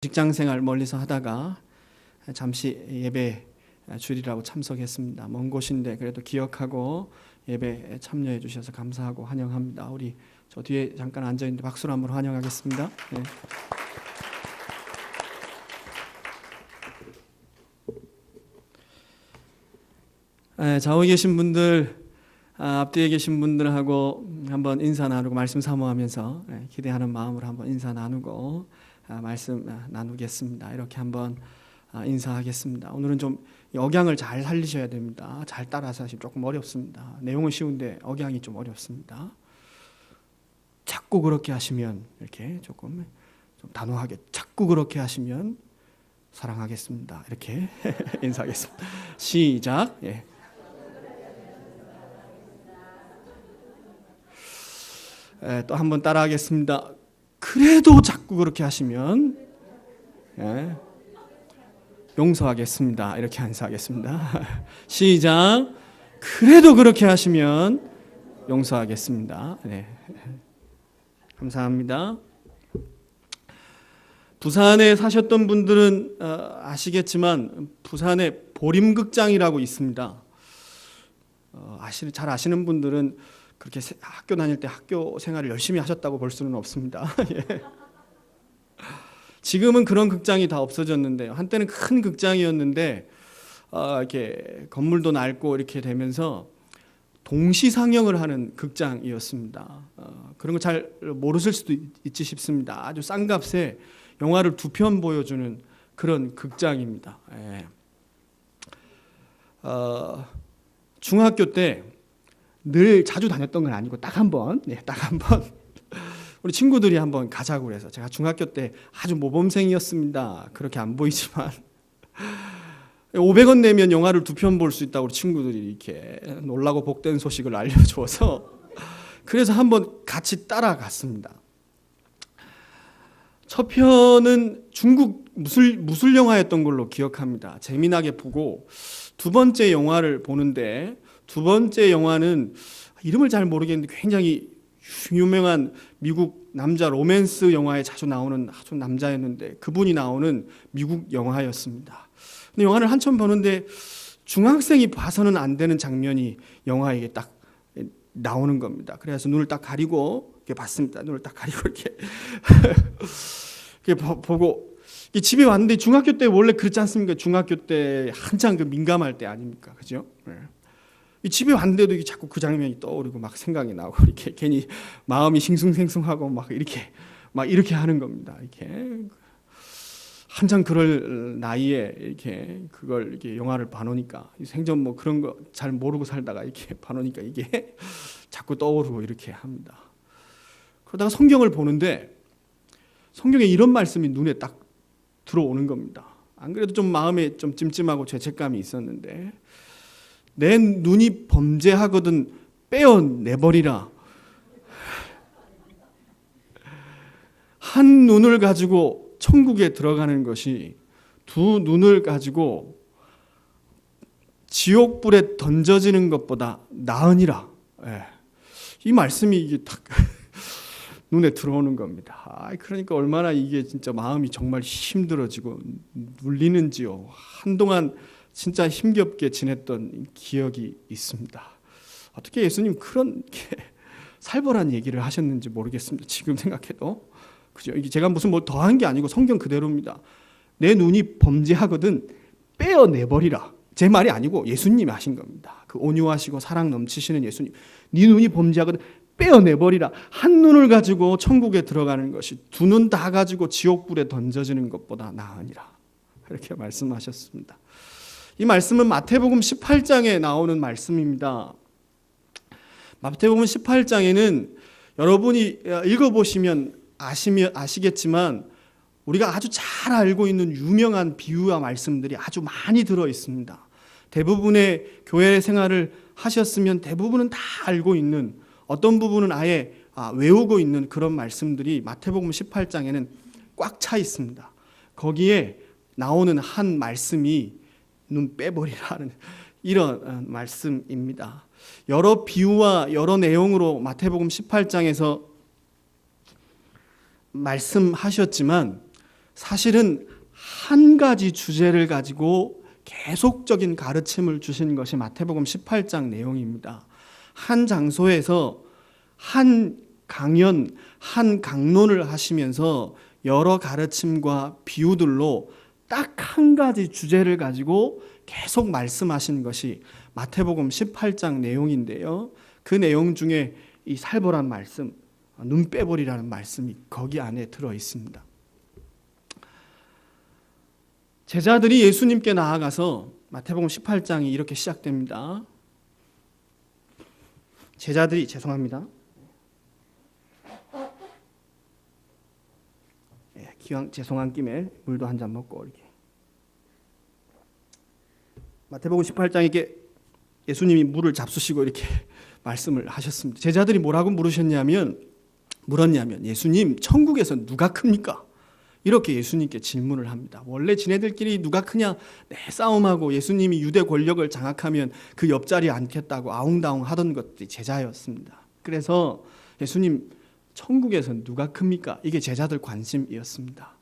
직장생활 멀리서 하다가 잠시 예배 주일이라고 참석했습니다. 먼 곳인데 그래도 기억하고 예배 참여해 주셔서 감사하고 환영합니다. 우리 저 뒤에 잠깐 앉아있는데 박수로 한번 환영하겠습니다. 네. 좌우에 계신 분들, 앞뒤에 계신 분들하고 한번 인사 나누고 말씀 사모하면서 기대하는 마음으로 한번 인사 나누고 말씀 나누겠습니다. 이렇게 한번 인사하겠습니다. 오늘은 좀 억양을 잘 살리셔야 됩니다. 잘 따라서 하시면 조금 어렵습니다. 내용은 쉬운데 억양이 좀 어렵습니다. 자꾸 그렇게 하시면 이렇게 조금 좀 단호하게 자꾸 그렇게 하시면 사랑하겠습니다. 이렇게 인사하겠습니다. 시작. 예. 또 한번 따라하겠습니다. 그래도 자꾸 그렇게 하시면 용서하겠습니다. 이렇게 인사하겠습니다. 시작. 그래도 그렇게 하시면 용서하겠습니다. 네. 감사합니다. 부산에 사셨던 분들은 아시겠지만 부산에 보림극장이라고 있습니다. 잘 아시는 분들은 그렇게 학교 다닐 때 학교 생활을 열심히 하셨다고 볼 수는 없습니다. 예. 지금은 그런 극장이 다 없어졌는데 한때는 큰 극장이었는데 이렇게 건물도 낡고 이렇게 되면서 동시 상영을 하는 극장이었습니다. 그런 거 잘 모르실 수도 있지 싶습니다. 아주 싼 값에 영화를 2편 보여주는 그런 극장입니다. 예. 중학교 때 늘 자주 다녔던 건 아니고 딱 한 번 우리 친구들이 한번 가자고 그래서 제가 중학교 때 아주 모범생이었습니다. 그렇게 안 보이지만 500원 내면 영화를 2편 볼 수 있다고 우리 친구들이 이렇게 놀라고 복된 소식을 알려줘서 그래서 한번 같이 따라갔습니다. 첫 편은 중국 무술 영화였던 걸로 기억합니다. 재미나게 보고 두 번째 영화를 보는데 두 번째 영화는 이름을 잘 모르겠는데 굉장히 유명한 미국 남자 로맨스 영화에 자주 나오는 아주 남자였는데 그분이 나오는 미국 영화였습니다. 근데 영화를 한참 보는데 중학생이 봐서는 안 되는 장면이 영화에 딱 나오는 겁니다. 그래서 눈을 딱 가리고 이렇게 봤습니다. 눈을 딱 가리고 이렇게 보고 집에 왔는데 중학교 때 원래 그렇지 않습니까? 중학교 때 한창 그 민감할 때 아닙니까? 그죠? 네. 집에 왔는데도 자꾸 그 장면이 떠오르고 막 생각이 나고 이렇게 괜히 마음이 싱숭생숭하고 막 이렇게 하는 겁니다. 이렇게 한창 그럴 나이에 이렇게 그걸 이렇게 영화를 봐놓으니까 생전 뭐 그런 거 잘 모르고 살다가 이렇게 봐놓으니까 이게 자꾸 떠오르고 이렇게 합니다. 그러다가 성경을 보는데 성경에 이런 말씀이 눈에 딱 들어오는 겁니다. 안 그래도 좀 마음에 좀 찜찜하고 죄책감이 있었는데 내 눈이 범죄하거든 빼어내버리라. 한 눈을 가지고 천국에 들어가는 것이 두 눈을 가지고 지옥불에 던져지는 것보다 나으니라. 이 말씀이 이게 딱 눈에 들어오는 겁니다. 그러니까 얼마나 이게 진짜 마음이 정말 힘들어지고 눌리는지요. 한동안 진짜 힘겹게 지냈던 기억이 있습니다. 어떻게 예수님 그런 살벌한 얘기를 하셨는지 모르겠습니다. 지금 생각해도 그죠? 이게 제가 무슨 뭐 더한 게 아니고 성경 그대로입니다. 내 눈이 범죄하거든 빼어내버리라. 제 말이 아니고 예수님이 하신 겁니다. 그 온유하시고 사랑 넘치시는 예수님. 네 눈이 범죄하거든 빼어내버리라. 한 눈을 가지고 천국에 들어가는 것이 두 눈 다 가지고 지옥불에 던져지는 것보다 나으니라. 이렇게 말씀하셨습니다. 이 말씀은 마태복음 18장에 나오는 말씀입니다. 마태복음 18장에는 여러분이 읽어보시면 아시겠지만 우리가 아주 잘 알고 있는 유명한 비유와 말씀들이 아주 많이 들어 있습니다. 대부분의 교회 생활을 하셨으면 대부분은 다 알고 있는 어떤 부분은 아예 외우고 있는 그런 말씀들이 마태복음 18장에는 꽉 차 있습니다. 거기에 나오는 한 말씀이 눈 빼버리라는 이런 말씀입니다. 여러 비유와 여러 내용으로 마태복음 18장에서 말씀하셨지만 사실은 한 가지 주제를 가지고 계속적인 가르침을 주신 것이 마태복음 18장 내용입니다. 한 장소에서 한 강연, 한 강론을 하시면서 여러 가르침과 비유들로 딱 한 가지 주제를 가지고 계속 말씀하신 것이 마태복음 18장 내용인데요. 그 내용 중에 이 살벌한 말씀, 눈 빼버리라는 말씀이 거기 안에 들어 있습니다. 제자들이 예수님께 나아가서 마태복음 18장이 이렇게 시작됩니다. 제자들이 죄송합니다. 기왕 죄송한 김에 물도 한 잔 먹고 이렇게. 마태복음 18장에 예수님이 물을 잡수시고 이렇게 말씀을 하셨습니다. 제자들이 뭐라고 물었냐면 예수님 천국에서 누가 큽니까? 이렇게 예수님께 질문을 합니다. 원래 지네들끼리 누가 크냐 싸움하고 예수님이 유대 권력을 장악하면 그 옆자리에 앉겠다고 아웅다웅 하던 것들이 제자였습니다. 그래서 예수님 천국에서 누가 큽니까? 이게 제자들 관심이었습니다.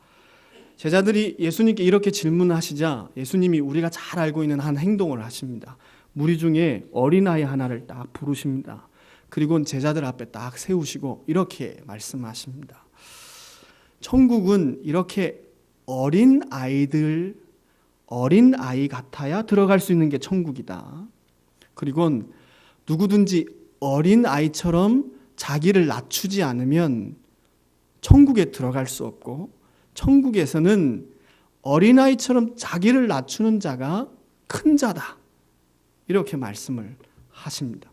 제자들이 예수님께 이렇게 질문하시자 예수님이 우리가 잘 알고 있는 한 행동을 하십니다. 무리 중에 어린아이 하나를 딱 부르십니다. 그리고 제자들 앞에 딱 세우시고 이렇게 말씀하십니다. 천국은 이렇게 어린아이 같아야 들어갈 수 있는 게 천국이다. 그리고 누구든지 어린아이처럼 자기를 낮추지 않으면 천국에 들어갈 수 없고, 천국에서는 어린아이처럼 자기를 낮추는 자가 큰 자다. 이렇게 말씀을 하십니다.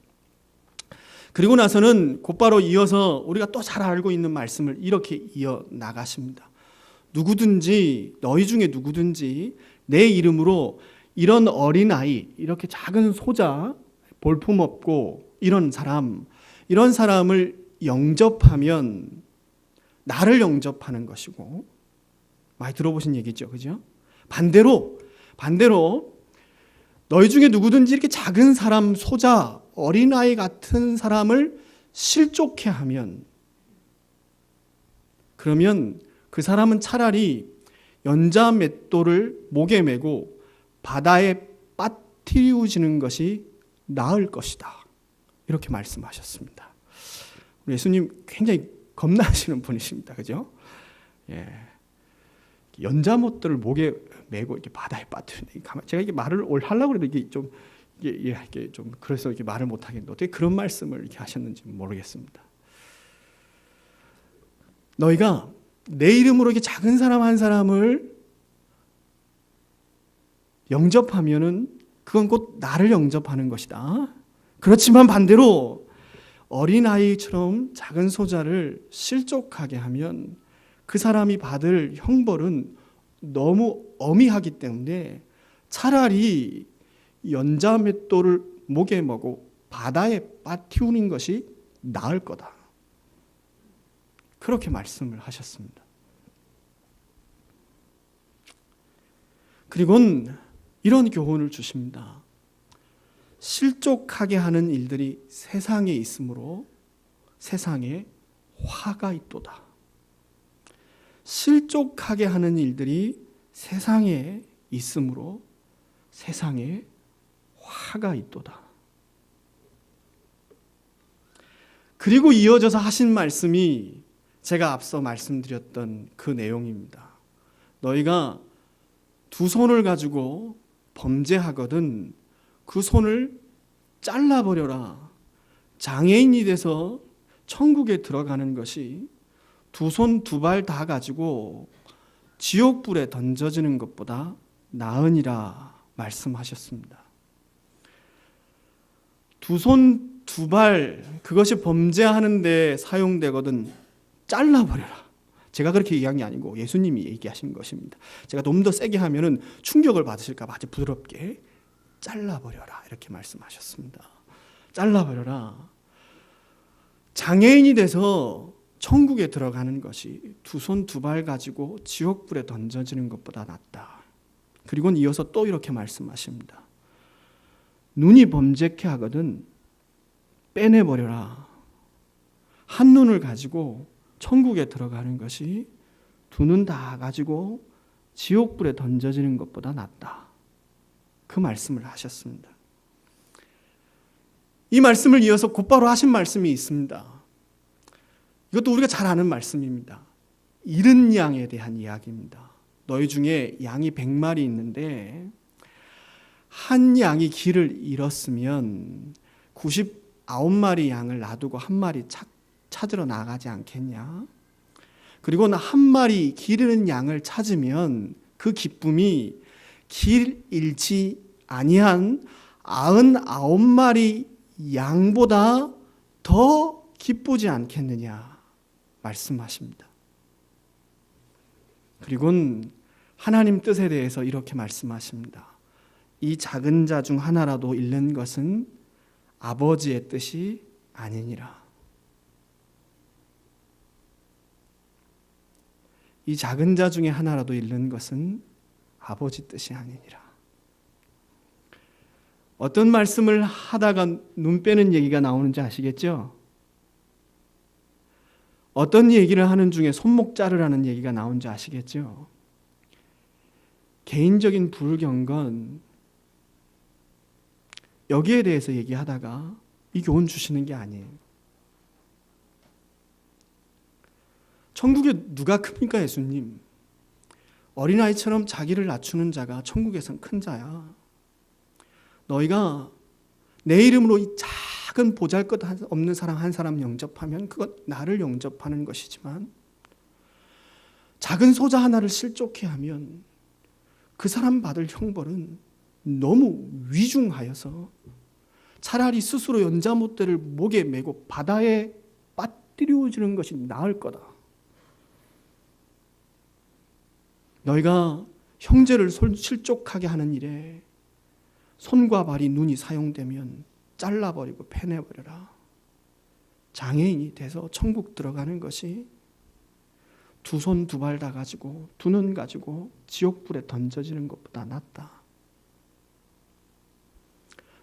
그리고 나서는 곧바로 이어서 우리가 또 잘 알고 있는 말씀을 이렇게 이어 나가십니다. 너희 중에 누구든지 내 이름으로 이런 어린아이, 이렇게 작은 소자, 볼품없고 이런 사람을 영접하면 나를 영접하는 것이고, 많이 들어보신 얘기죠, 그죠? 반대로 너희 중에 누구든지 이렇게 작은 사람, 소자, 어린아이 같은 사람을 실족해 하면, 그러면 그 사람은 차라리 연자 맷돌을 목에 메고 바다에 빠뜨리우지는 것이 나을 것이다. 이렇게 말씀하셨습니다. 예수님 굉장히 겁나시는 분이십니다. 그죠? 예. 연자 맷돌을 목에 메고 이렇게 바다에 빠뜨리는, 제가 이게 말을 하려고 해도 이게 좀 그래서 이렇게 말을 못 하겠는데 어떻게 그런 말씀을 이렇게 하셨는지 모르겠습니다. 너희가 내 이름으로 이렇게 작은 사람 한 사람을 영접하면은 그건 곧 나를 영접하는 것이다. 그렇지만 반대로 어린아이처럼 작은 소자를 실족하게 하면 그 사람이 받을 형벌은 너무 엄히하기 때문에 차라리 연자 맷돌을 목에 메고 바다에 빠뜨리는 것이 나을 거다. 그렇게 말씀을 하셨습니다. 그리고는 이런 교훈을 주십니다. 실족하게 하는 일들이 세상에 있으므로 세상에 화가 있도다. 실족하게 하는 일들이 세상에 있으므로 세상에 화가 있도다. 그리고 이어져서 하신 말씀이 제가 앞서 말씀드렸던 그 내용입니다. 너희가 두 손을 가지고 범죄하거든 그 손을 잘라버려라. 장애인이 돼서 천국에 들어가는 것이 두 손 두 발 다 가지고 지옥불에 던져지는 것보다 나으니라 말씀하셨습니다. 두 손 두 발, 그것이 범죄하는 데 사용되거든 잘라버려라. 제가 그렇게 얘기한 게 아니고 예수님이 얘기하신 것입니다. 제가 좀 더 세게 하면은 충격을 받으실까 봐 아주 부드럽게 잘라버려라 이렇게 말씀하셨습니다. 잘라버려라. 장애인이 돼서 천국에 들어가는 것이 두 손 두 발 가지고 지옥불에 던져지는 것보다 낫다. 그리고 이어서 또 이렇게 말씀하십니다. 눈이 범죄케 하거든 빼내버려라. 한 눈을 가지고 천국에 들어가는 것이 두 눈 다 가지고 지옥불에 던져지는 것보다 낫다. 그 말씀을 하셨습니다. 이 말씀을 이어서 곧바로 하신 말씀이 있습니다. 이것도 우리가 잘 아는 말씀입니다. 잃은 양에 대한 이야기입니다. 너희 중에 양이 100마리 있는데 한 양이 길을 잃었으면 99마리 양을 놔두고 한 마리 찾으러 나가지 않겠냐? 그리고 한 마리 길 잃은 양을 찾으면 그 기쁨이 길 잃지 아니한 99마리 양보다 더 기쁘지 않겠느냐 말씀하십니다. 그리고는 하나님 뜻에 대해서 이렇게 말씀하십니다. 이 작은 자 중 하나라도 잃는 것은 아버지의 뜻이 아니니라. 이 작은 자 중에 하나라도 잃는 것은 아버지 뜻이 아니니라. 어떤 말씀을 하다가 눈 빼는 얘기가 나오는지 아시겠죠? 어떤 얘기를 하는 중에 손목 자르라는 얘기가 나오는지 아시겠죠? 개인적인 불경건 여기에 대해서 얘기하다가 이 교훈 주시는 게 아니에요. 천국에 누가 큽니까, 예수님? 어린아이처럼 자기를 낮추는 자가 천국에선 큰 자야. 너희가 내 이름으로 이 작은 보잘것없는 사람 한 사람 영접하면 그건 나를 영접하는 것이지만 작은 소자 하나를 실족해 하면 그 사람 받을 형벌은 너무 위중하여서 차라리 스스로 연자못대를 목에 메고 바다에 빠뜨려지는 것이 나을 거다. 너희가 형제를 실족하게 하는 일에 손과 발이 눈이 사용되면 잘라버리고 패내버려라. 장애인이 돼서 천국 들어가는 것이 두 손 두 발 다 가지고 두 눈 가지고 지옥불에 던져지는 것보다 낫다.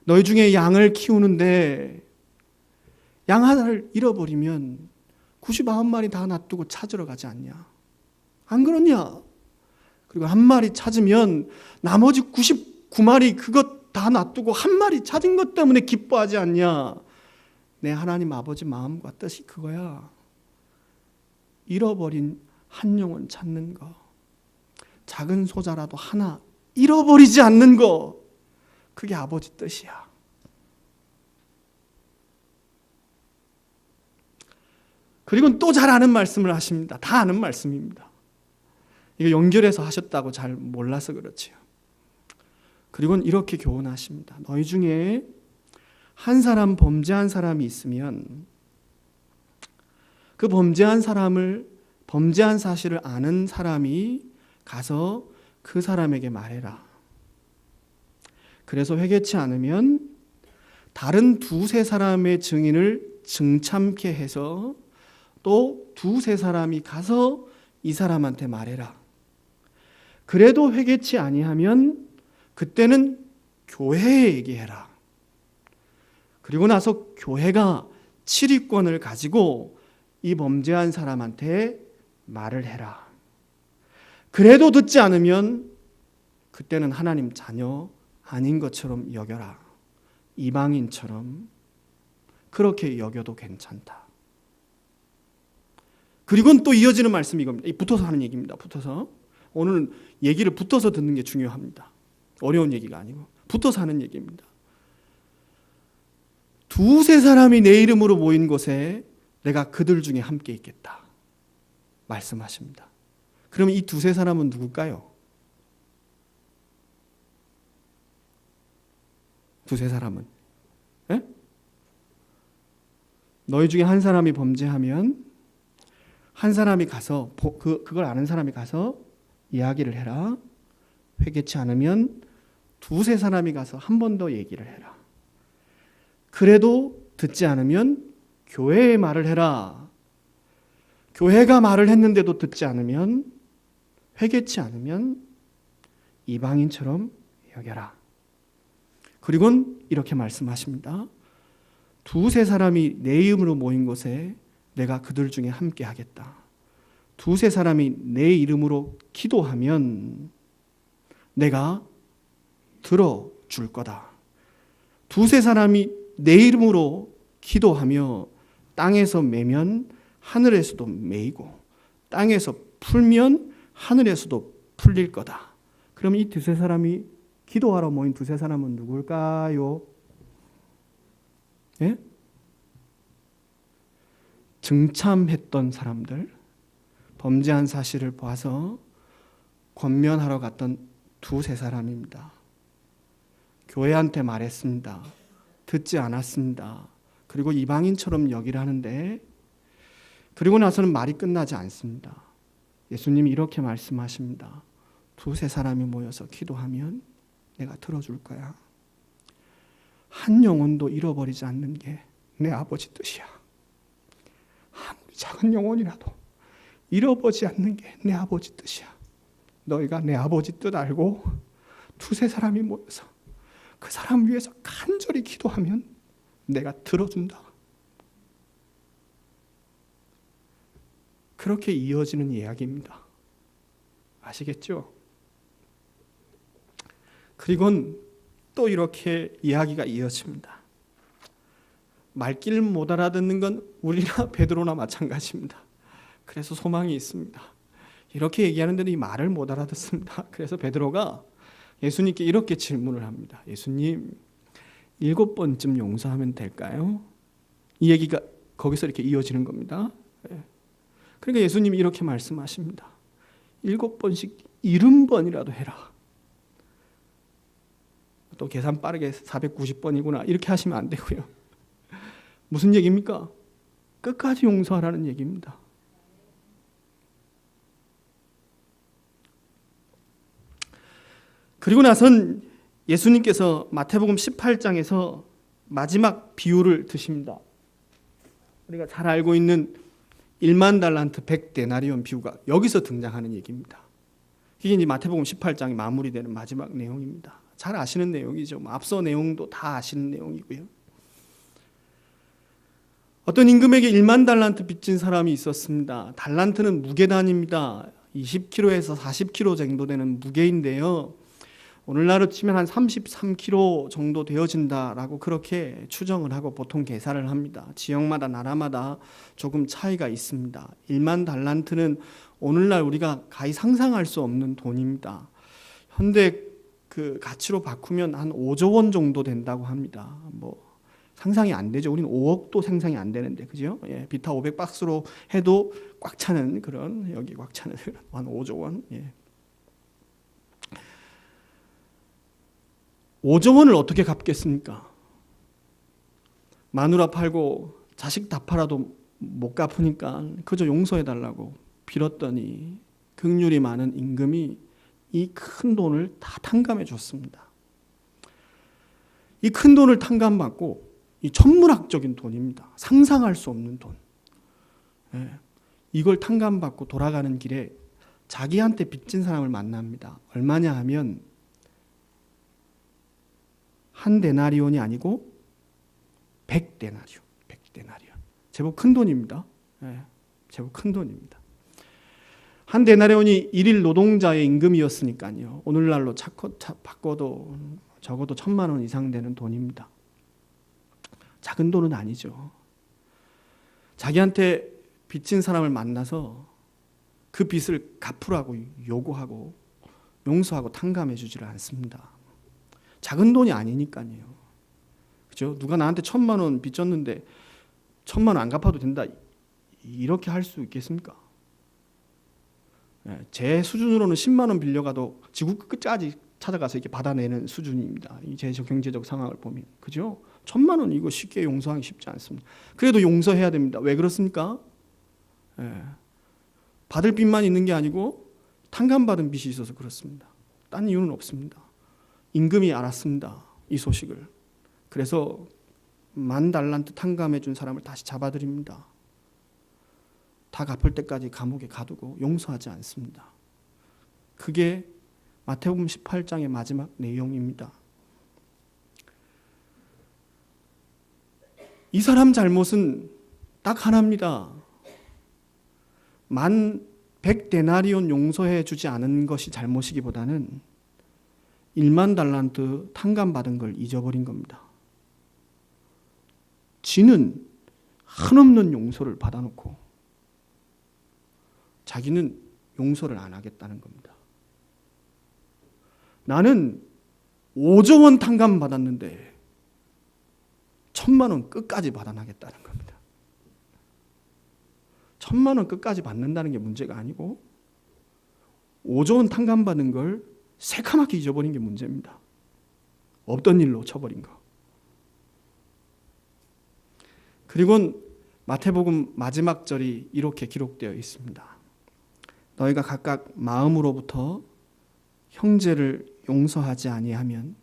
너희 중에 양을 키우는데 양 하나를 잃어버리면 99마리 다 놔두고 찾으러 가지 않냐? 안 그러냐? 그리고 한 마리 찾으면 나머지 99마리 그것 다 놔두고 한 마리 찾은 것 때문에 기뻐하지 않냐? 내 하나님 아버지 마음과 뜻이 그거야. 잃어버린 한 영혼 찾는 거. 작은 소자라도 하나 잃어버리지 않는 거. 그게 아버지 뜻이야. 그리고 또 잘 아는 말씀을 하십니다. 다 아는 말씀입니다. 이거 연결해서 하셨다고 잘 몰라서 그렇지요. 그리고 이렇게 교훈하십니다. 너희 중에 한 사람 범죄한 사람이 있으면 그 범죄한 사실을 아는 사람이 가서 그 사람에게 말해라. 그래서 회개치 않으면 다른 두세 사람의 증인을 증참케 해서 또 두세 사람이 가서 이 사람한테 말해라. 그래도 회개치 아니하면 그때는 교회에 얘기해라. 그리고 나서 교회가 치리권을 가지고 이 범죄한 사람한테 말을 해라. 그래도 듣지 않으면 그때는 하나님 자녀 아닌 것처럼 여겨라. 이방인처럼 그렇게 여겨도 괜찮다. 그리고는 또 이어지는 말씀이 이겁니다. 붙어서 하는 얘기입니다. 붙어서. 오늘 얘기를 붙어서 듣는 게 중요합니다. 어려운 얘기가 아니고 붙어서 하는 얘기입니다. 두세 사람이 내 이름으로 모인 곳에 내가 그들 중에 함께 있겠다. 말씀하십니다. 그러면 이 두세 사람은 누굴까요? 두세 사람은? 예? 너희 중에 한 사람이 범죄하면 한 사람이 가서 그걸 아는 사람이 가서 이야기를 해라. 회개치 않으면 두세 사람이 가서 한 번 더 얘기를 해라. 그래도 듣지 않으면 교회에 말을 해라. 교회가 말을 했는데도 듣지 않으면 회개치 않으면 이방인처럼 여겨라. 그리고는 이렇게 말씀하십니다. 두세 사람이 내 이름으로 모인 곳에 내가 그들 중에 함께 하겠다. 두세 사람이 내 이름으로 기도하면 내가 들어줄 거다. 두세 사람이 내 이름으로 기도하며 땅에서 매면 하늘에서도 매이고 땅에서 풀면 하늘에서도 풀릴 거다. 그럼 이 두세 사람이 기도하러 모인 두세 사람은 누굴까요? 예? 증참했던 사람들, 범죄한 사실을 봐서 권면하러 갔던 두세 사람입니다. 교회한테 말했습니다. 듣지 않았습니다. 그리고 이방인처럼 여기라는데, 그리고 나서는 말이 끝나지 않습니다. 예수님이 이렇게 말씀하십니다. 두세 사람이 모여서 기도하면 내가 들어줄 거야. 한 영혼도 잃어버리지 않는 게 내 아버지 뜻이야. 아무리 작은 영혼이라도 잃어버리지 않는 게 내 아버지 뜻이야. 너희가 내 아버지 뜻 알고 두세 사람이 모여서 그 사람 위해서 간절히 기도하면 내가 들어준다. 그렇게 이어지는 이야기입니다. 아시겠죠? 그리고는 또 이렇게 이야기가 이어집니다. 말귀를 못 알아듣는 건 우리나 베드로나 마찬가지입니다. 그래서 소망이 있습니다. 이렇게 얘기하는데도 이 말을 못 알아듣습니다. 그래서 베드로가 예수님께 이렇게 질문을 합니다. 예수님, 7번쯤 용서하면 될까요? 이 얘기가 거기서 이렇게 이어지는 겁니다. 그러니까 예수님이 이렇게 말씀하십니다. 7번씩 70번이라도 해라. 또 계산 빠르게 490번이구나 이렇게 하시면 안 되고요. 무슨 얘기입니까? 끝까지 용서하라는 얘기입니다. 그리고 나선 예수님께서 마태복음 18장에서 마지막 비유를 드십니다. 우리가 잘 알고 있는 1만 달란트 100데나리온 비유가 여기서 등장하는 얘기입니다. 이게 이제 마태복음 18장이 마무리되는 마지막 내용입니다. 잘 아시는 내용이죠. 앞서 내용도 다 아시는 내용이고요. 어떤 임금에게 1만 달란트 빚진 사람이 있었습니다. 달란트는 무게단입니다. 20kg에서 40kg 정도 되는 무게인데요. 오늘날로 치면 한 33kg 정도 되어진다라고 그렇게 추정을 하고 보통 계산을 합니다. 지역마다 나라마다 조금 차이가 있습니다. 1만 달란트는 오늘날 우리가 가히 상상할 수 없는 돈입니다. 현대 그 가치로 바꾸면 한 5조 원 정도 된다고 합니다. 뭐 상상이 안 되죠. 우리는 5억도 상상이 안 되는데, 그죠? 예, 비타 500박스로 해도 꽉 차는 그런, 여기 꽉 차는 한 5조 원. 예. 5조 원을 어떻게 갚겠습니까? 마누라 팔고 자식 다 팔아도 못 갚으니까 그저 용서해달라고 빌었더니 긍휼이 많은 임금이 이 큰 돈을 다 탕감해 줬습니다. 이 큰 돈을 탕감받고 이 천문학적인 돈입니다. 상상할 수 없는 돈. 예. 이걸 탕감받고 돌아가는 길에 자기한테 빚진 사람을 만납니다. 얼마냐 하면 한 데나리온이 아니고 100데나리온. 100데나리온. 제법 큰 돈입니다. 예. 제법 큰 돈입니다. 한 데나리온이 일일 노동자의 임금이었으니까요. 오늘날로 바꿔도 적어도 1,000만 원 이상 되는 돈입니다. 작은 돈은 아니죠. 자기한테 빚진 사람을 만나서 그 빚을 갚으라고 요구하고 용서하고 탕감해 주지를 않습니다. 작은 돈이 아니니까요. 그죠? 누가 나한테 1,000만 원 빚졌는데 1,000만 원 안 갚아도 된다. 이렇게 할 수 있겠습니까? 제 수준으로는 10만 원 빌려가도 지구 끝까지 찾아가서 이렇게 받아내는 수준입니다. 이 제 경제적 상황을 보면. 그죠? 1,000만 원 이거 쉽게 용서하기 쉽지 않습니다. 그래도 용서해야 됩니다. 왜 그렇습니까? 받을 빚만 있는 게 아니고 탕감받은 빚이 있어서 그렇습니다. 딴 이유는 없습니다. 임금이 알았습니다. 이 소식을. 그래서 10,000달란트 탕감해 준 사람을 다시 잡아들입니다. 다 갚을 때까지 감옥에 가두고 용서하지 않습니다. 그게 마태복음 18장의 마지막 내용입니다. 이 사람 잘못은 딱 하나입니다. 100데나리온 용서해 주지 않은 것이 잘못이기보다는 1만 달란트 탕감받은 걸 잊어버린 겁니다. 지는 한없는 용서를 받아놓고 자기는 용서를 안 하겠다는 겁니다. 나는 5조 원 탕감 받았는데 1,000만 원 끝까지 받아나겠다는 겁니다. 1,000만 원 끝까지 받는다는 게 문제가 아니고 5조 원 탕감 받은 걸 새카맣게 잊어버린 게 문제입니다. 없던 일로 쳐버린 거. 그리고 마태복음 마지막 절이 이렇게 기록되어 있습니다. 너희가 각각 마음으로부터 형제를 용서하지 아니하면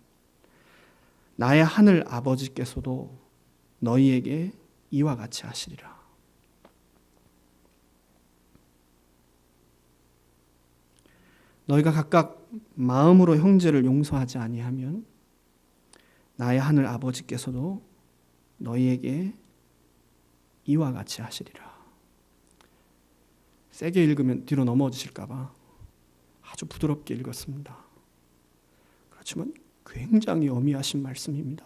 나의 하늘 아버지께서도 너희에게 이와 같이 하시리라. 너희가 각각 마음으로 형제를 용서하지 아니하면 나의 하늘 아버지께서도 너희에게 이와 같이 하시리라. 세게 읽으면 뒤로 넘어지실까 봐 아주 부드럽게 읽었습니다. 그렇지만 굉장히 엄미하신 말씀입니다.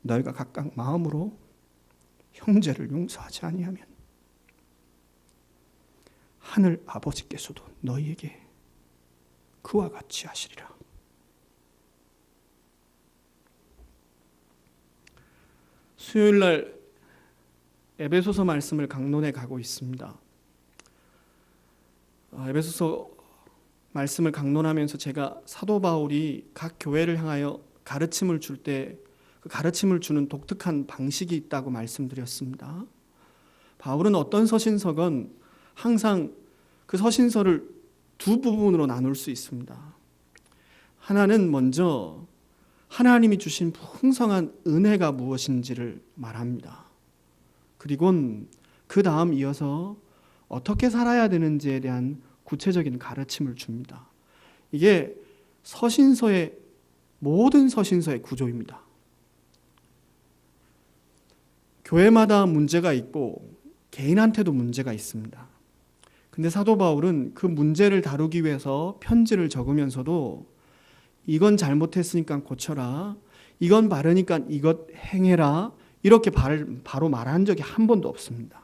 너희가 각각 마음으로 형제를 용서하지 아니하면 하늘 아버지께서도 너희에게 그와 같이 하시리라. 수요일날 에베소서 말씀을 강론해 가고 있습니다. 에베소서 말씀을 강론하면서 제가 사도 바울이 각 교회를 향하여 가르침을 줄 때 그 가르침을 주는 독특한 방식이 있다고 말씀드렸습니다. 바울은 어떤 서신서건 항상 그 서신서를 두 부분으로 나눌 수 있습니다. 하나는 먼저 하나님이 주신 풍성한 은혜가 무엇인지를 말합니다. 그리고 그 다음 이어서 어떻게 살아야 되는지에 대한 구체적인 가르침을 줍니다. 이게 모든 서신서의 구조입니다. 교회마다 문제가 있고 개인한테도 문제가 있습니다. 근데 사도 바울은 그 문제를 다루기 위해서 편지를 적으면서도 이건 잘못했으니까 고쳐라, 이건 바르니까 이것 행해라, 이렇게 바로 말한 적이 한 번도 없습니다.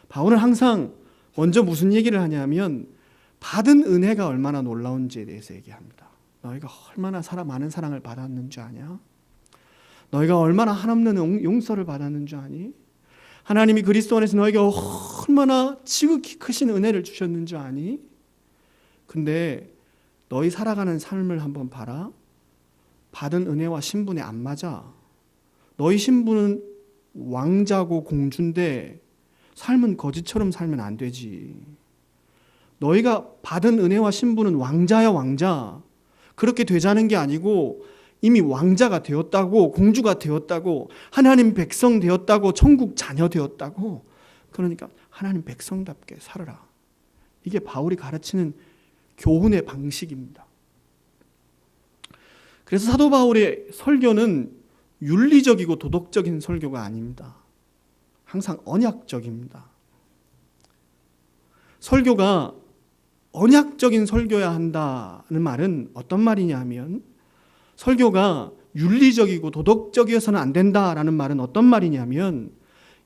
바울은 항상 먼저 무슨 얘기를 하냐면 받은 은혜가 얼마나 놀라운지에 대해서 얘기합니다. 너희가 얼마나 많은 사랑을 받았는 줄 아냐? 너희가 얼마나 한없는 용서를 받았는 줄 아니? 하나님이 그리스도 안에서 너희가 얼마나 지극히 크신 은혜를 주셨는 줄 아니? 근데 너희 살아가는 삶을 한번 봐라. 받은 은혜와 신분에 안 맞아. 너희 신분은 왕자고 공주인데 삶은 거지처럼 살면 안 되지. 너희가 받은 은혜와 신분은 왕자야, 왕자. 그렇게 되자는 게 아니고 이미 왕자가 되었다고, 공주가 되었다고, 하나님 백성 되었다고, 천국 자녀 되었다고. 그러니까 하나님 백성답게 살아라. 이게 바울이 가르치는 교훈의 방식입니다. 그래서 사도 바울의 설교는 윤리적이고 도덕적인 설교가 아닙니다. 항상 언약적입니다. 설교가 언약적인 설교야 한다는 말은 어떤 말이냐 하면, 설교가 윤리적이고 도덕적이어서는 안 된다라는 말은 어떤 말이냐면,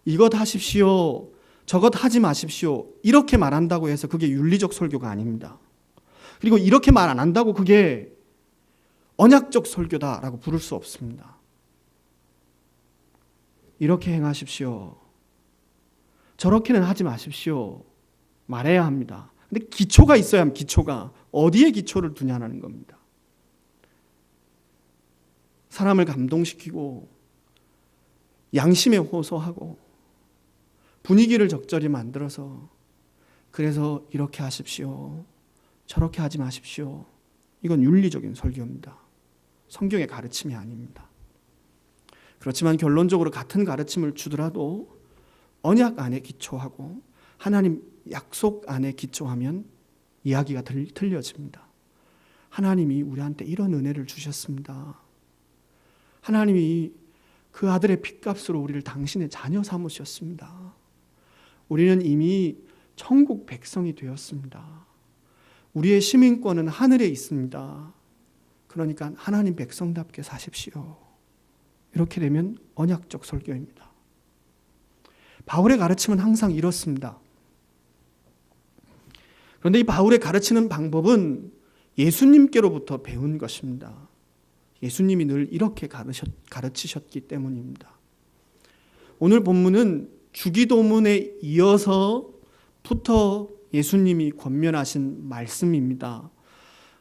이것 하십시오, 저것 하지 마십시오, 이렇게 말한다고 해서 그게 윤리적 설교가 아닙니다. 그리고 이렇게 말 안 한다고 그게 언약적 설교다라고 부를 수 없습니다. 이렇게 행하십시오, 저렇게는 하지 마십시오 말해야 합니다. 근데 기초가 있어야 합니다. 기초가 어디에 기초를 두냐는 겁니다. 사람을 감동시키고 양심에 호소하고 분위기를 적절히 만들어서, 그래서 이렇게 하십시오, 저렇게 하지 마십시오, 이건 윤리적인 설교입니다. 성경의 가르침이 아닙니다. 그렇지만 결론적으로 같은 가르침을 주더라도 언약 안에 기초하고 하나님 약속 안에 기초하면 이야기가 틀려집니다. 하나님이 우리한테 이런 은혜를 주셨습니다. 하나님이 그 아들의 핏값으로 우리를 당신의 자녀 삼으셨습니다. 우리는 이미 천국 백성이 되었습니다. 우리의 시민권은 하늘에 있습니다. 그러니까 하나님 백성답게 사십시오. 이렇게 되면 언약적 설교입니다. 바울의 가르침은 항상 이렇습니다. 그런데 이 바울의 가르치는 방법은 예수님께로부터 배운 것입니다. 예수님이 늘 이렇게 가르치셨기 때문입니다. 오늘 본문은 주기도문에 이어서부터 예수님이 권면하신 말씀입니다.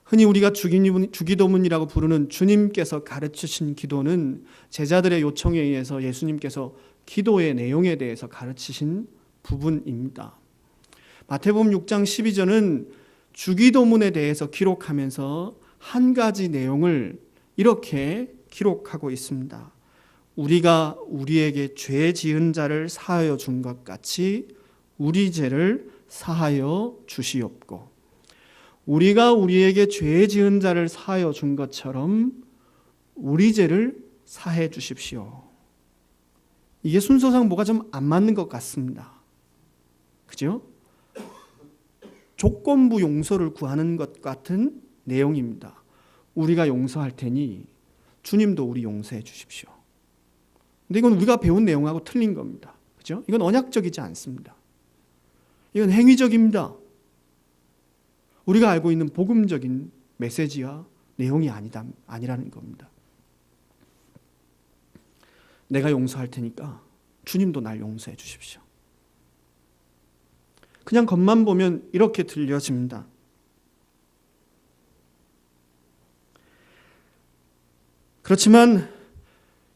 흔히 우리가 주기도문이라고 부르는 주님께서 가르치신 기도는 제자들의 요청에 의해서 예수님께서 기도의 내용에 대해서 가르치신 부분입니다. 마태복음 6장 12절은 주기도문에 대해서 기록하면서 한 가지 내용을 이렇게 기록하고 있습니다. 우리가 우리에게 죄 지은 자를 사하여 준 것 같이 우리 죄를 사하여 주시옵고, 우리가 우리에게 죄 지은 자를 사하여 준 것처럼 우리 죄를 사해 주십시오. 이게 순서상 뭐가 좀 안 맞는 것 같습니다. 그죠? 조건부 용서를 구하는 것 같은 내용입니다. 우리가 용서할 테니 주님도 우리 용서해 주십시오. 근데 이건 우리가 배운 내용하고 틀린 겁니다. 그죠? 이건 언약적이지 않습니다. 이건 행위적입니다. 우리가 알고 있는 복음적인 메시지와 내용이 아니라는 겁니다. 내가 용서할 테니까 주님도 날 용서해 주십시오. 그냥 겉만 보면 이렇게 들려집니다. 그렇지만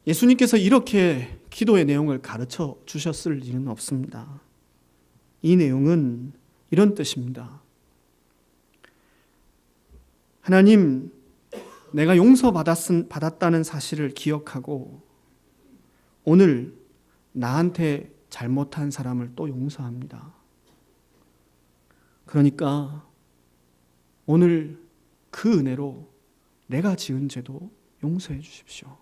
예수님께서 이렇게 기도의 내용을 가르쳐 주셨을 일은 없습니다. 이 내용은 이런 뜻입니다. 하나님, 내가 용서받았다는 사실을 기억하고 오늘 나한테 잘못한 사람을 또 용서합니다. 그러니까 오늘 그 은혜로 내가 지은 죄도 용서해 주십시오.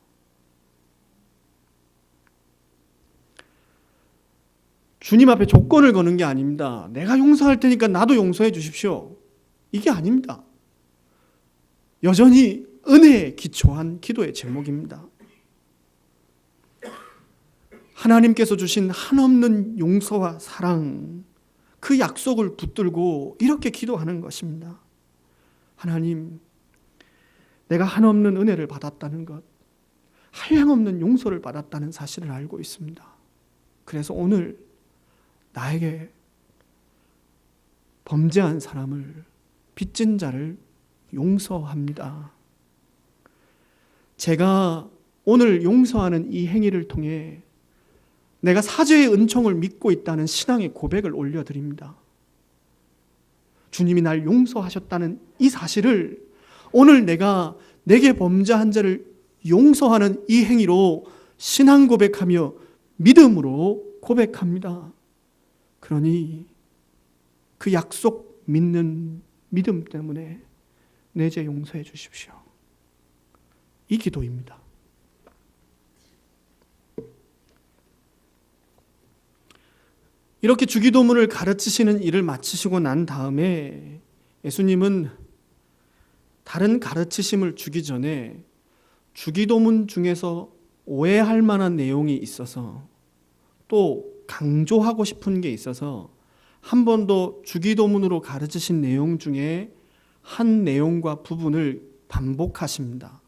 주님 앞에 조건을 거는 게 아닙니다. 내가 용서할 테니까 나도 용서해 주십시오. 이게 아닙니다. 여전히 은혜에 기초한 기도의 제목입니다. 하나님께서 주신 한없는 용서와 사랑, 그 약속을 붙들고 이렇게 기도하는 것입니다. 하나님, 내가 한없는 은혜를 받았다는 것, 한량없는 용서를 받았다는 사실을 알고 있습니다. 그래서 오늘 나에게 범죄한 사람을, 빚진 자를 용서합니다. 제가 오늘 용서하는 이 행위를 통해 내가 사죄의 은총을 믿고 있다는 신앙의 고백을 올려드립니다. 주님이 날 용서하셨다는 이 사실을 오늘 내게 범죄한 자를 용서하는 이 행위로 신앙 고백하며 믿음으로 고백합니다. 그러니 그 약속 믿는 믿음 때문에 내 죄 용서해 주십시오. 이 기도입니다. 이렇게 주기도문을 가르치시는 일을 마치시고 난 다음에 예수님은 다른 가르치심을 주기 전에 주기도문 중에서 오해할 만한 내용이 있어서 또 강조하고 싶은 게 있어서 한 번 더 주기도문으로 가르치신 내용 중에 한 내용과 부분을 반복하십니다.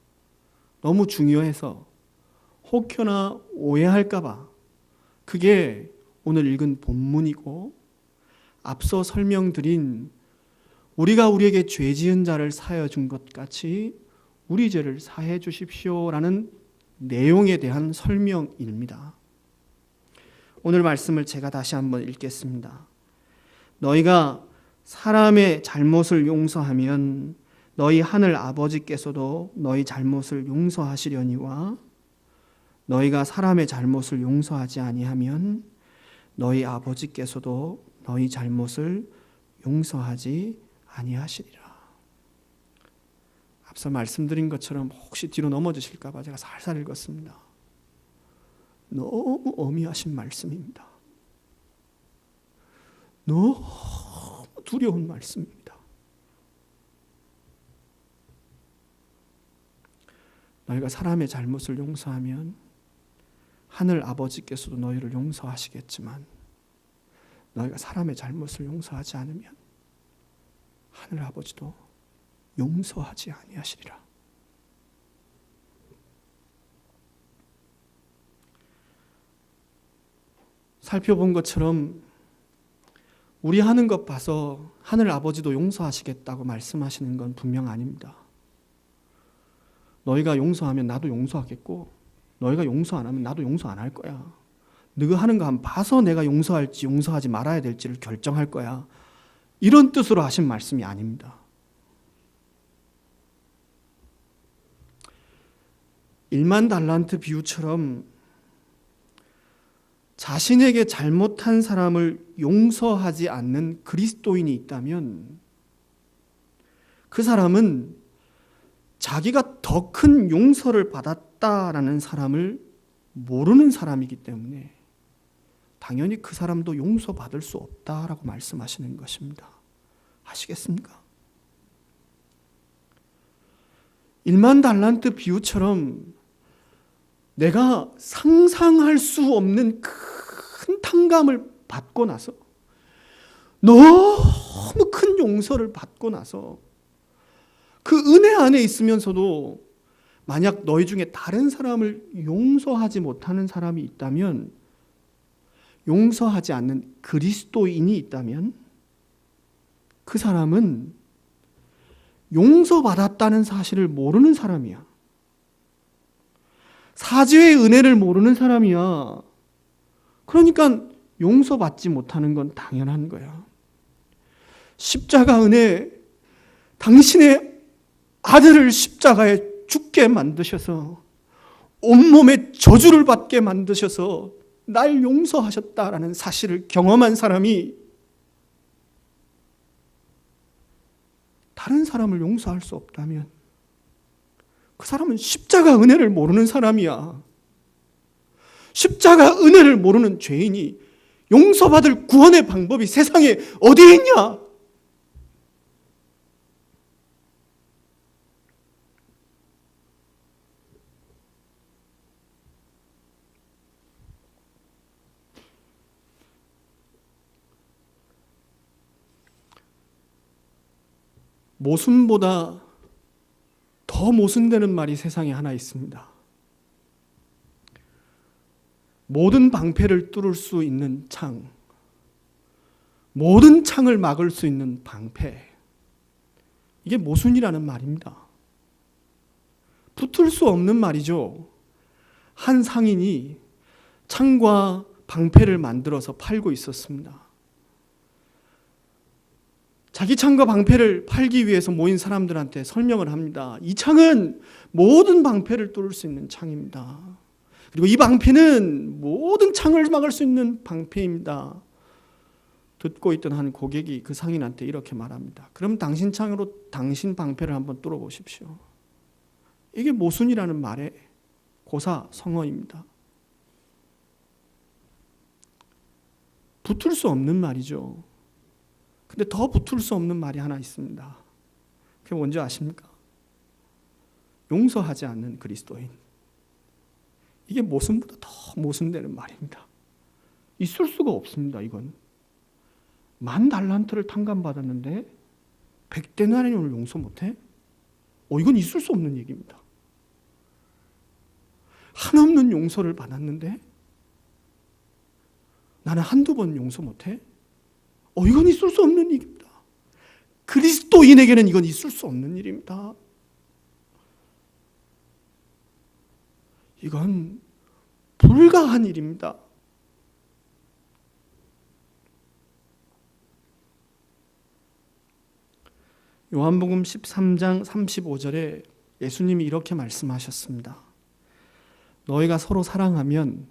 너무 중요해서 혹여나 오해할까 봐. 그게 오늘 읽은 본문이고 앞서 설명드린 우리가 우리에게 죄 지은 자를 사하여 준 것 같이 우리 죄를 사해 주십시오라는 내용에 대한 설명입니다. 오늘 말씀을 제가 다시 한번 읽겠습니다. 너희가 사람의 잘못을 용서하면 너희 하늘 아버지께서도 너희 잘못을 용서하시려니와 너희가 사람의 잘못을 용서하지 아니하면 너희 아버지께서도 너희 잘못을 용서하지 아니하시리라. 앞서 말씀드린 것처럼 혹시 뒤로 넘어지실까 봐 제가 살살 읽었습니다. 너무 엄미하신 말씀입니다. 너무 두려운 말씀입니다. 너희가 사람의 잘못을 용서하면 하늘 아버지께서도 너희를 용서하시겠지만 너희가 사람의 잘못을 용서하지 않으면 하늘 아버지도 용서하지 아니하시리라. 살펴본 것처럼 우리 하는 것 봐서 하늘 아버지도 용서하시겠다고 말씀하시는 건 분명 아닙니다. 너희가 용서하면 나도 용서하겠고 너희가 용서 안 하면 나도 용서 안 할 거야. 너가 하는 거 한번 봐서 내가 용서할지 용서하지 말아야 될지를 결정할 거야. 이런 뜻으로 하신 말씀이 아닙니다. 일만 달란트 비유처럼 자신에게 잘못한 사람을 용서하지 않는 그리스도인이 있다면 그 사람은 자기가 더 큰 용서를 받았다라는 사람을 모르는 사람이기 때문에 당연히 그 사람도 용서받을 수 없다라고 말씀하시는 것입니다. 아시겠습니까? 1만 달란트 비유처럼 내가 상상할 수 없는 큰 탕감을 받고 나서 너무 큰 용서를 받고 나서 그 은혜 안에 있으면서도 만약 너희 중에 다른 사람을 용서하지 못하는 사람이 있다면, 용서하지 않는 그리스도인이 있다면 그 사람은 용서받았다는 사실을 모르는 사람이야. 사죄의 은혜를 모르는 사람이야. 그러니까 용서받지 못하는 건 당연한 거야. 십자가 은혜, 당신의 아들을 십자가에 죽게 만드셔서 온몸에 저주를 받게 만드셔서 날 용서하셨다라는 사실을 경험한 사람이 다른 사람을 용서할 수 없다면 그 사람은 십자가 은혜를 모르는 사람이야. 십자가 은혜를 모르는 죄인이 용서받을 구원의 방법이 세상에 어디에 있냐? 모순보다 더 모순되는 말이 세상에 하나 있습니다. 모든 방패를 뚫을 수 있는 창, 모든 창을 막을 수 있는 방패, 이게 모순이라는 말입니다. 붙을 수 없는 말이죠. 한 상인이 창과 방패를 만들어서 팔고 있었습니다. 자기 창과 방패를 팔기 위해서 모인 사람들한테 설명을 합니다. 이 창은 모든 방패를 뚫을 수 있는 창입니다. 그리고 이 방패는 모든 창을 막을 수 있는 방패입니다. 듣고 있던 한 고객이 그 상인한테 이렇게 말합니다. 그럼 당신 창으로 당신 방패를 한번 뚫어 보십시오. 이게 모순이라는 말의 고사성어입니다. 붙을 수 없는 말이죠. 근데 더 붙을 수 없는 말이 하나 있습니다. 그게 뭔지 아십니까? 용서하지 않는 그리스도인. 이게 모순보다 더 모순되는 말입니다. 있을 수가 없습니다. 이건 10,000달란트를 탕감받았는데 100데나리온을 용서 못해? 이건 있을 수 없는 얘기입니다. 한없는 용서를 받았는데 나는 한두 번 용서 못해? 이건 있을 수 없는 일입니다. 그리스도인에게는 이건 있을 수 없는 일입니다. 이건 불가한 일입니다. 요한복음 13장 35절에 예수님이 이렇게 말씀하셨습니다. 너희가 서로 사랑하면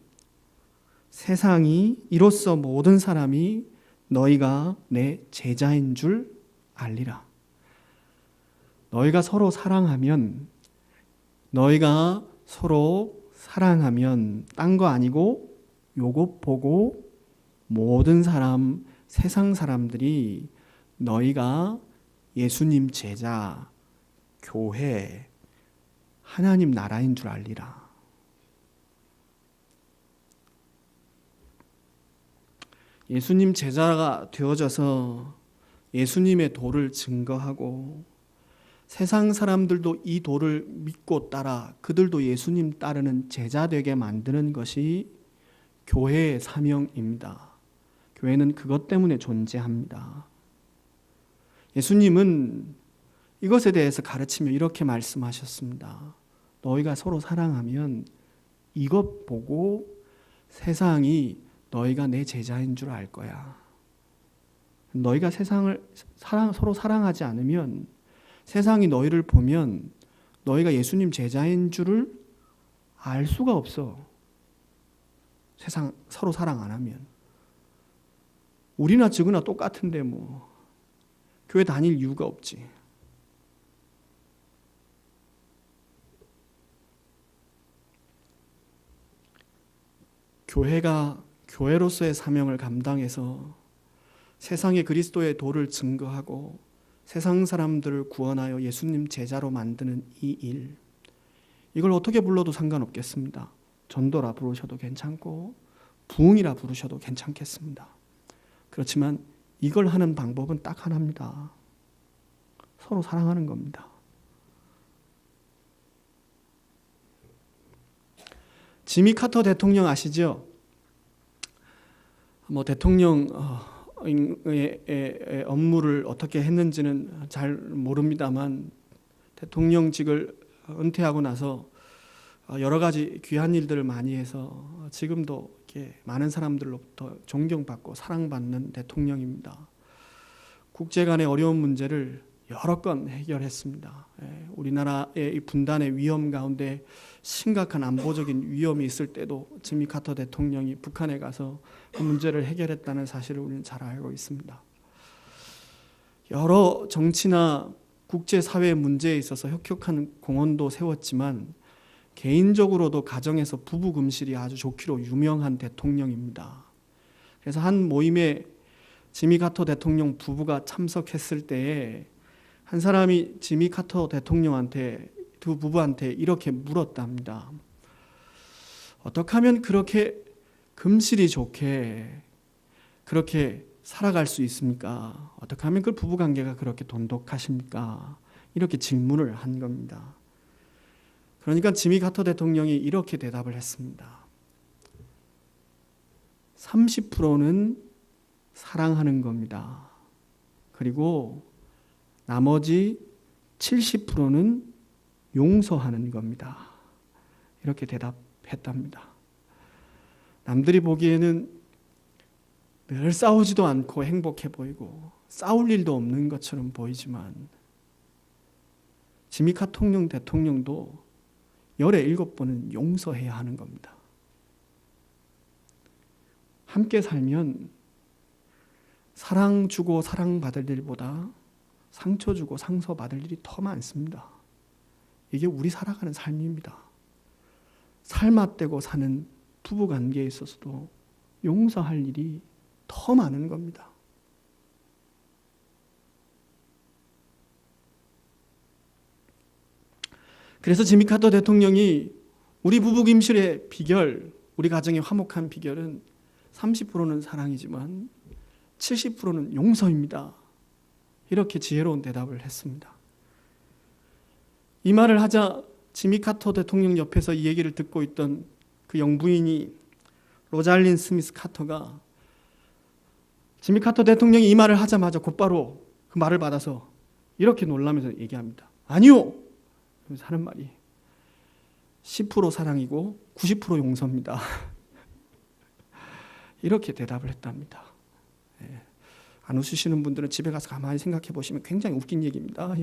세상이 이로써 모든 사람이 너희가 내 제자인 줄 알리라. 너희가 서로 사랑하면 딴 거 아니고 요것 보고 모든 사람 세상 사람들이 너희가 예수님 제자, 교회, 하나님 나라인 줄 알리라. 예수님 제자가 되어져서 예수님의 도를 증거하고 세상 사람들도 이 도를 믿고 따라 그들도 예수님 따르는 제자 되게 만드는 것이 교회의 사명입니다. 교회는 그것 때문에 존재합니다. 예수님은 이것에 대해서 가르치며 이렇게 말씀하셨습니다. 너희가 서로 사랑하면 이것 보고 세상이 너희가 내 제자인 줄 알 거야. 너희가 세상을 서로 사랑하지 않으면 세상이 너희를 보면 너희가 예수님 제자인 줄을 알 수가 없어. 세상 서로 사랑 안 하면. 우리나 저거나 똑같은데 뭐 교회 다닐 이유가 없지. 교회가 교회로서의 사명을 감당해서 세상에 그리스도의 도를 증거하고 세상 사람들을 구원하여 예수님 제자로 만드는 이 일, 이걸 어떻게 불러도 상관없겠습니다. 전도라 부르셔도 괜찮고 부흥이라 부르셔도 괜찮겠습니다. 그렇지만 이걸 하는 방법은 딱 하나입니다. 서로 사랑하는 겁니다. 지미 카터 대통령 아시죠? 뭐 대통령의 업무를 어떻게 했는지는 잘 모릅니다만 대통령직을 은퇴하고 나서 여러 가지 귀한 일들을 많이 해서 지금도 이렇게 많은 사람들로부터 존경받고 사랑받는 대통령입니다. 국제 간의 어려운 문제를 여러 건 해결했습니다. 우리나라의 이 분단의 위험 가운데 심각한 안보적인 위험이 있을 때도 지미 카터 대통령이 북한에 가서 그 문제를 해결했다는 사실을 우리는 잘 알고 있습니다. 여러 정치나 국제사회 문제에 있어서 혁혁한 공헌도 세웠지만 개인적으로도 가정에서 부부 금실이 아주 좋기로 유명한 대통령입니다. 그래서 한 모임에 지미 카터 대통령 부부가 참석했을 때에 한 사람이 지미 카터 대통령한테, 두 부부한테 이렇게 물었답니다. 어떻게 하면 그렇게 금실이 좋게 그렇게 살아갈 수 있습니까? 어떻게 하면 그 부부관계가 그렇게 돈독하십니까? 이렇게 질문을 한 겁니다. 그러니까 지미 카터 대통령이 이렇게 대답을 했습니다. 30%는 사랑하는 겁니다. 그리고 나머지 70%는 용서하는 겁니다. 이렇게 대답했답니다. 남들이 보기에는 늘 싸우지도 않고 행복해 보이고 싸울 일도 없는 것처럼 보이지만 지미 카터 대통령도 열에 7번은 용서해야 하는 겁니다. 함께 살면 사랑 주고 사랑받을 일보다 상처 주고 상처받을 일이 더 많습니다. 이게 우리 살아가는 삶입니다. 삶아떼고 사는 부부관계에 있어서도 용서할 일이 더 많은 겁니다. 그래서 지미 카터 대통령이 우리 부부 김실의 비결, 우리 가정의 화목한 비결은 30%는 사랑이지만 70%는 용서입니다. 이렇게 지혜로운 대답을 했습니다. 이 말을 하자 지미 카터 대통령 옆에서 이 얘기를 듣고 있던 그 영부인이 로잘린 스미스 카터가 지미 카터 대통령이 이 말을 하자마자 곧바로 그 말을 받아서 이렇게 놀라면서 얘기합니다. 아니요! 그래서 하는 말이 10% 사랑이고 90% 용서입니다. 이렇게 대답을 했답니다. 안 웃으시는 분들은 집에 가서 가만히 생각해 보시면 굉장히 웃긴 얘기입니다.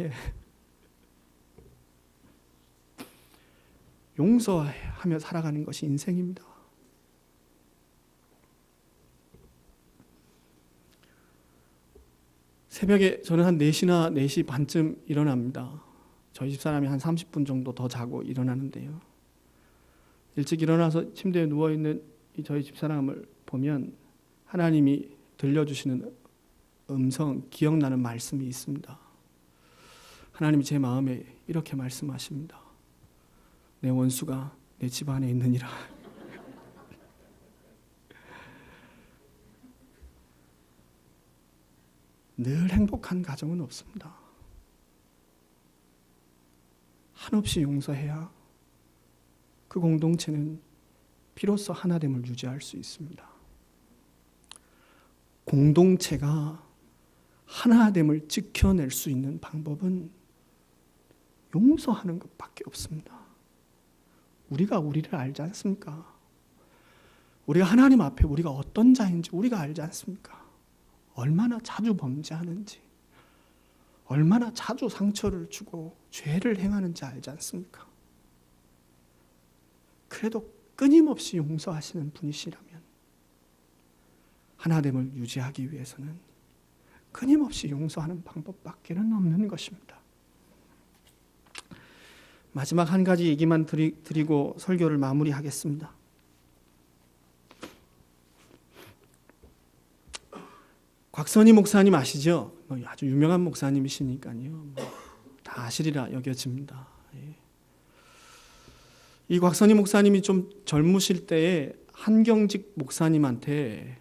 용서하며 살아가는 것이 인생입니다. 새벽에 저는 한 4시나 4시 반쯤 일어납니다. 저희 집사람이 한 30분 정도 더 자고 일어나는데요. 일찍 일어나서 침대에 누워있는 저희 집사람을 보면 하나님이 들려주시는 음성, 기억나는 말씀이 있습니다. 하나님이 제 마음에 이렇게 말씀하십니다. 내 원수가 내 집 안에 있느니라. 늘 행복한 가정은 없습니다. 한없이 용서해야 그 공동체는 비로소 하나됨을 유지할 수 있습니다. 공동체가 하나됨을 지켜낼 수 있는 방법은 용서하는 것밖에 없습니다. 우리가 우리를 알지 않습니까? 우리가 하나님 앞에 우리가 어떤 자인지 우리가 알지 않습니까? 얼마나 자주 범죄하는지, 얼마나 자주 상처를 주고 죄를 행하는지 알지 않습니까? 그래도 끊임없이 용서하시는 분이시라면 하나됨을 유지하기 위해서는 끊임없이 용서하는 방법밖에는 없는 것입니다. 마지막 한 가지 얘기만 드리고 설교를 마무리하겠습니다. 곽선희 목사님 아시죠? 아주 유명한 목사님이시니까요. 다 아시리라 여겨집니다. 이 곽선희 목사님이 좀 젊으실 때에 한경직 목사님한테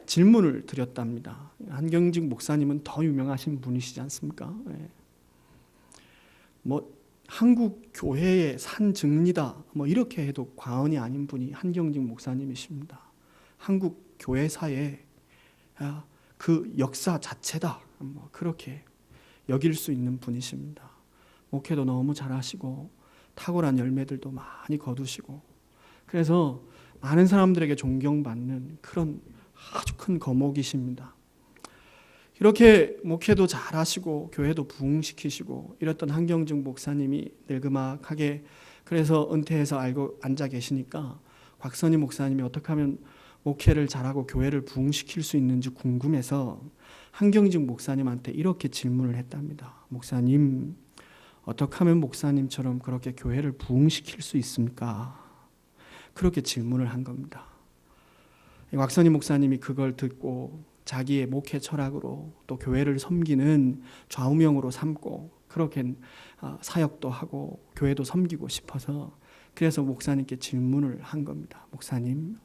질문을 드렸답니다. 한경직 목사님은 더 유명하신 분이시지 않습니까? 한국 교회의 산증리다 이렇게 해도 과언이 아닌 분이 한경직 목사님이십니다. 한국 교회사의 그 역사 자체다 그렇게 여길 수 있는 분이십니다. 목회도 너무 잘하시고 탁월한 열매들도 많이 거두시고 그래서 많은 사람들에게 존경받는 그런 아주 큰 거목이십니다. 이렇게 목회도 잘하시고 교회도 부흥시키시고 이랬던 한경직 목사님이 늙음악하게 그래서 은퇴해서 알고 앉아 계시니까 곽선희 목사님이 어떻게 하면 목회를 잘하고 교회를 부흥시킬 수 있는지 궁금해서 한경직 목사님한테 이렇게 질문을 했답니다. 목사님, 어떻게 하면 목사님처럼 그렇게 교회를 부흥시킬 수 있습니까? 그렇게 질문을 한 겁니다. 곽선희 목사님이 그걸 듣고 자기의 목회 철학으로 또 교회를 섬기는 좌우명으로 삼고 그렇게 사역도 하고 교회도 섬기고 싶어서 그래서 목사님께 질문을 한 겁니다. 목사님,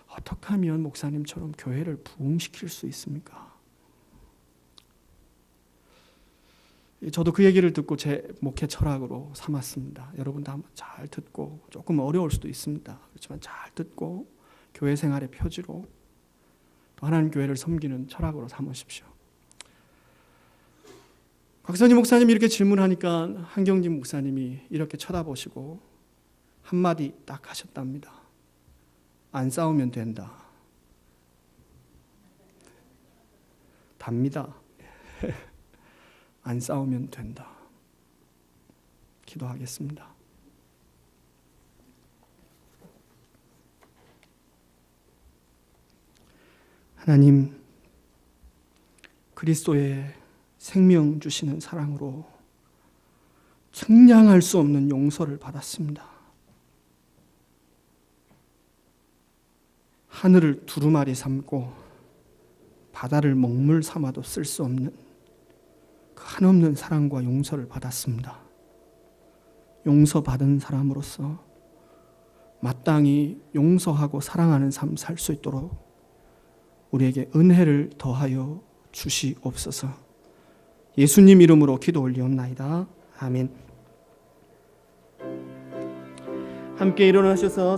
어떻게 하면 목사님처럼 교회를 부흥시킬 수 있습니까? 저도 그 얘기를 듣고 제 목회 철학으로 삼았습니다. 여러분도 한번 잘 듣고 조금 어려울 수도 있습니다. 그렇지만 잘 듣고 교회 생활의 표지로 또 하나님 교회를 섬기는 철학으로 삼으십시오. 곽선희 목사님이 이렇게 질문하니까 한경직 목사님이 이렇게 쳐다보시고 한마디 딱 하셨답니다. 안 싸우면 된다. 답니다. 안 싸우면 된다. 기도하겠습니다. 하나님, 그리스도의 생명 주시는 사랑으로 측량할 수 없는 용서를 받았습니다. 하늘을 두루마리 삼고 바다를 먹물 삼아도 쓸 수 없는 그 한없는 사랑과 용서를 받았습니다. 용서받은 사람으로서 마땅히 용서하고 사랑하는 삶 살 수 있도록 우리에게 은혜를 더하여 주시옵소서. 예수님 이름으로 기도 올리옵나이다. 아멘. 함께 일어나셔서